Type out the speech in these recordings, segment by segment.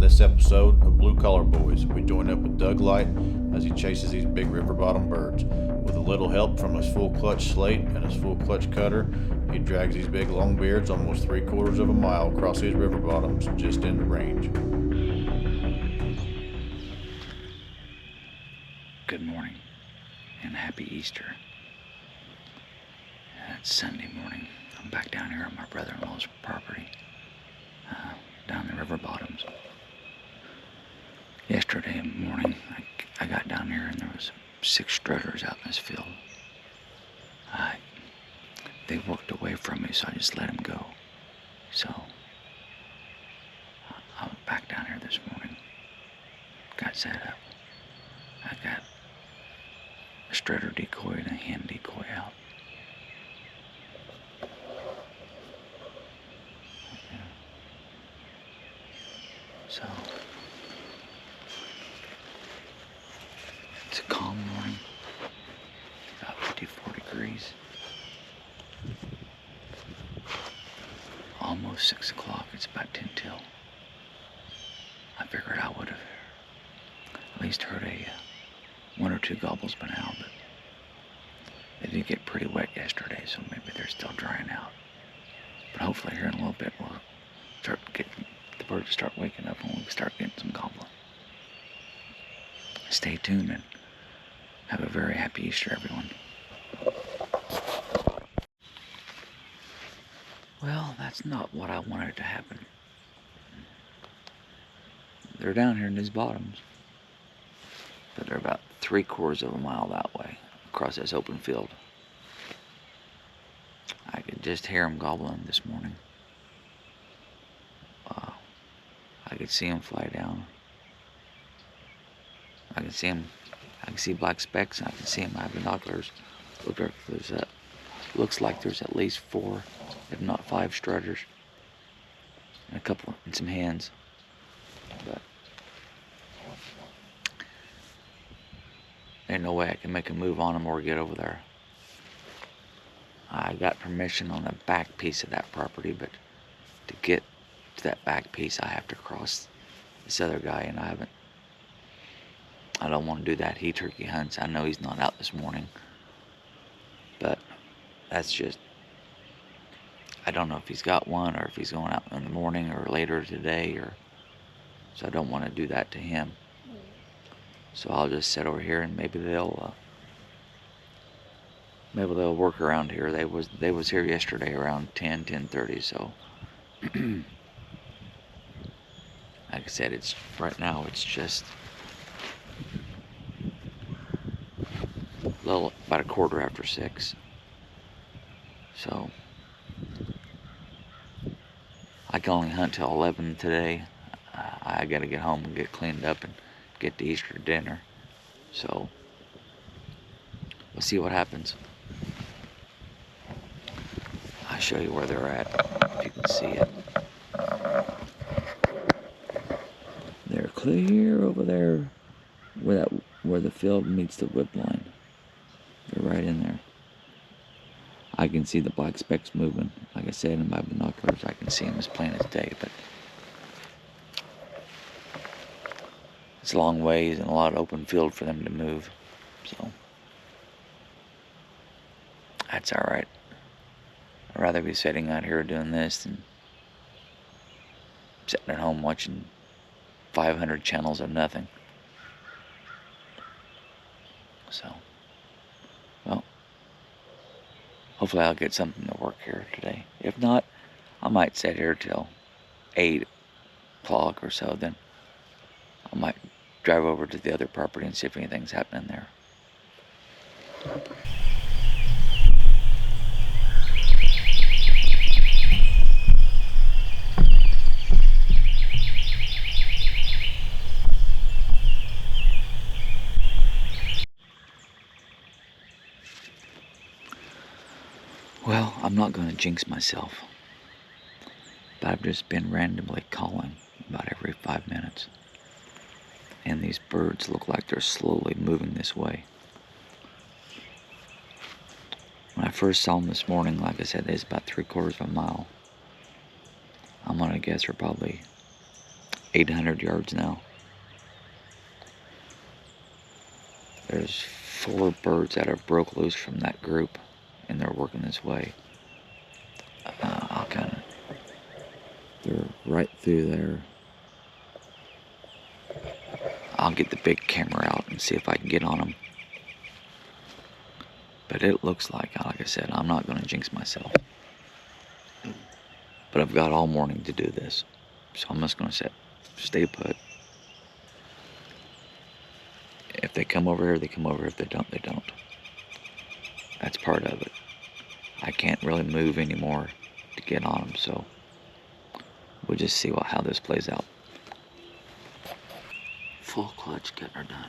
this episode of Blue Collar Boys. We join up with Doug Light as he chases these big river bottom birds. With a little help from his full clutch slate and his full clutch cutter, he drags these big longbeards almost 3/4 of a mile across these river bottoms just into range. Good morning and happy Easter. It's Sunday morning. I'm back down here on my brother-in-law's property, down the river bottoms. Yesterday morning, I got down here and there was 6 strutters out in this field. They worked away from me, so I just let them go. So I was back down here this morning, got set up. I got a strutter decoy and a hen decoy out. So it's a calm morning, about 54 degrees, almost 6 o'clock. It's about 10 till. I figured I would have at least heard one or two gobbles by now, but they did get pretty wet yesterday, so maybe they're still drying out. But hopefully here in a little bit we'll start getting the birds start waking up and we can start getting some gobbling. Stay tuned and have a very happy Easter, everyone. Well, that's not what I wanted to happen. They're down here in these bottoms, but they're about 3/4 of a mile that way across this open field. I could just hear them gobbling this morning. I could see them fly down. I can see black specks, and I can see them. I have binoculars. Looks like there's at least 4, if not 5 strutters, and some hens. But ain't no way I can make a move on them or get over there. I got permission on the back piece of that property, but to get to that back piece I have to cross this other guy, and I don't want to do that. He turkey hunts. I know he's not out this morning, but that's just, I don't know if he's got one or if he's going out in the morning or later today, so I don't want to do that to him. So I'll just sit over here and maybe they'll work around here. They was here yesterday around 10:30. So like I said, right now it's just about 6:15. So I can only hunt till 11 today. I gotta get home and get cleaned up and get to Easter dinner. So we'll see what happens. I'll show you where they're at, if you can see it. They're clear over there where the field meets the whip line. They're right in there. I can see the black specks moving. Like I said, in my binoculars, I can see them as plain as day, but it's a long ways and a lot of open field for them to move. So that's all right. I'd rather be sitting out here doing this than sitting at home watching 500 channels of nothing. So, well, hopefully I'll get something to work here today. If not, I might sit here till 8 o'clock or so. Then I might drive over to the other property and see if anything's happening there. Well, I'm not going to jinx myself, but I've just been randomly calling about every 5 minutes. And these birds look like they're slowly moving this way. When I first saw them this morning, like I said, there's about 3/4 of a mile. I'm gonna guess they're probably 800 yards now. There's 4 birds that have broke loose from that group, and they're working this way. They're right through there. I'll get the big camera out and see if I can get on them. But it looks like I said, I'm not going to jinx myself. But I've got all morning to do this. So I'm just going to stay put. If they come over here, they come over. If they don't, they don't. That's part of it. I can't really move anymore to get on them, so we'll just see how this plays out. Full clutch, getting her done.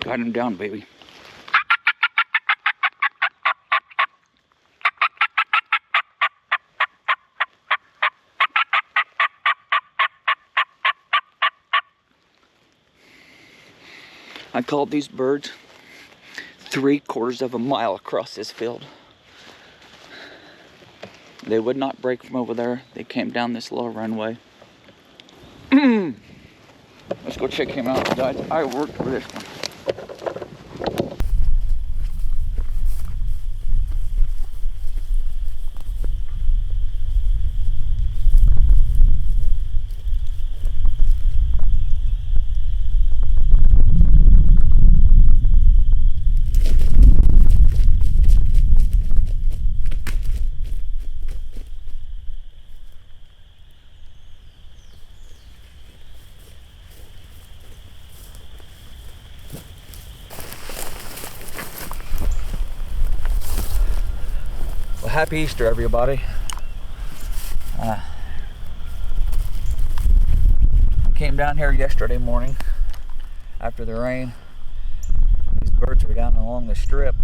Got him down, baby. I called these birds 3/4 of a mile across this field. They would not break from over there. They came down this little runway. Let's go check him out, guys. I worked for this one. Happy Easter, everybody. I came down here yesterday morning after the rain. These birds were down along the strip.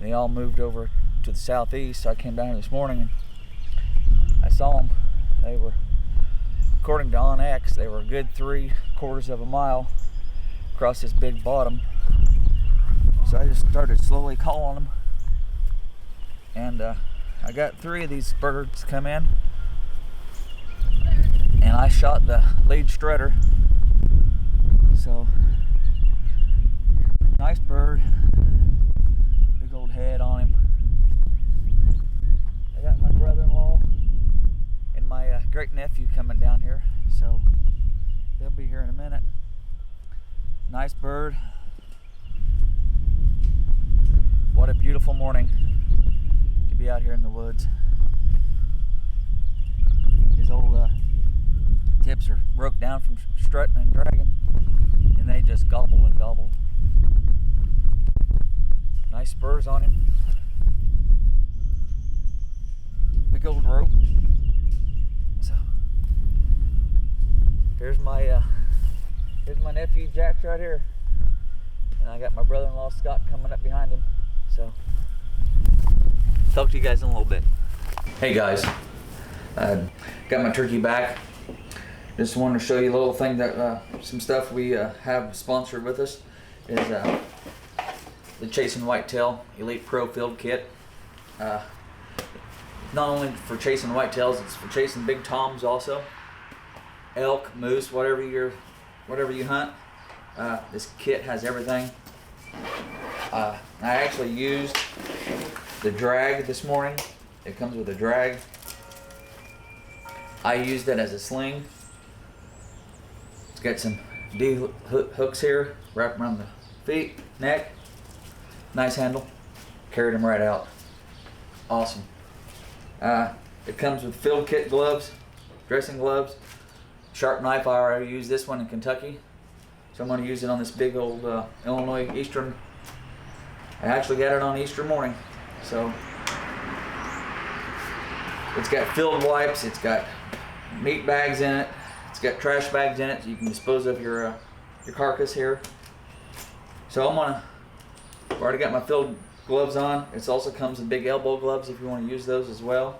They all moved over to the southeast, so I came down here this morning and I saw them. They were, according to OnX, they were a good 3/4 of a mile across this big bottom. So I just started slowly calling them, and I got 3 of these birds come in, and I shot the lead strutter. So nice bird, big old head on him. I got my brother-in-law and my great nephew coming down here, so they'll be here in a minute. Nice bird. What a beautiful morning to be out here in the woods. His old tips are broke down from strutting and dragging, and they just gobble and gobble. Nice spurs on him. Big old rope. So here's my nephew Jack's right here, and I got my brother-in-law Scott coming up behind him. So talk to you guys in a little bit. Hey guys, got my turkey back. Just wanted to show you a little thing that some stuff we have sponsored with us is the Chasing Whitetail Elite Pro Field Kit. Not only for chasing whitetails, it's for chasing big toms also. Elk, moose, whatever you hunt. This kit has everything. I actually used the drag this morning. It comes with a drag. I used it as a sling. It's got some D hooks here, wrapped around the feet, neck. Nice handle. Carried them right out. Awesome. It comes with field kit gloves, dressing gloves, sharp knife. I already used this one in Kentucky, so I'm going to use it on this big old Illinois Eastern. I actually got it on Easter morning. So it's got field wipes, it's got meat bags in it, it's got trash bags in it, so you can dispose of your carcass here. So I've already got my field gloves on. It also comes with big elbow gloves if you want to use those as well.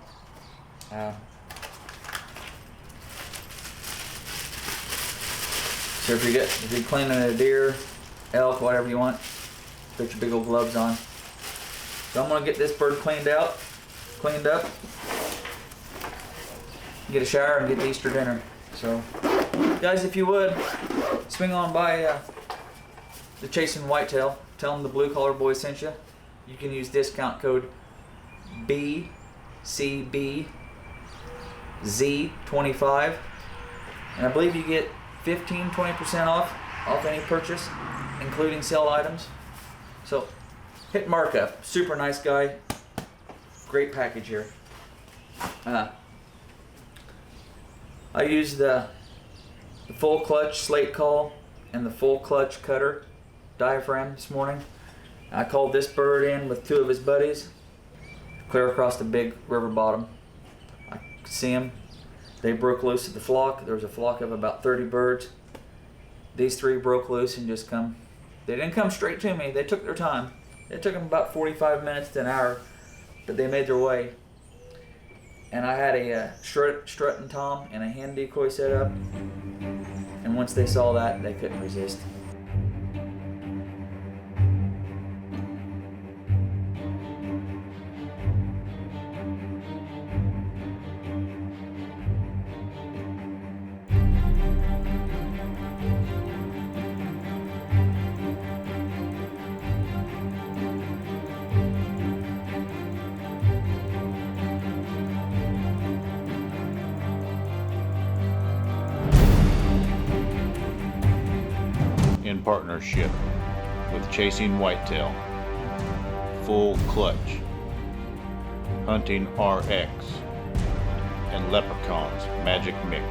So if you're cleaning a deer, elk, whatever you want, put your big old gloves on. So I'm gonna get this bird cleaned up, get a shower and get to Easter dinner. So guys, if you would, swing on by the Chasing Whitetail, tell them the Blue Collar Boys sent you. You can use discount code BCBZ25, and I believe you get 15-20% off any purchase, including sale items. So hit markup. Super nice guy. Great package here. I used the full clutch slate call and the full clutch cutter diaphragm this morning. I called this bird in with 2 of his buddies clear across the big river bottom. I could see them. They broke loose at the flock. There was a flock of about 30 birds. These 3 broke loose and just they didn't come straight to me. They took their time. It took them about 45 minutes to an hour, but they made their way. And I had a strut and tom and a hand decoy set up, and once they saw that, they couldn't resist. In partnership with Chasing Whitetail, Full Clutch, Hunting RX, and Leprechaun's Magic Mix.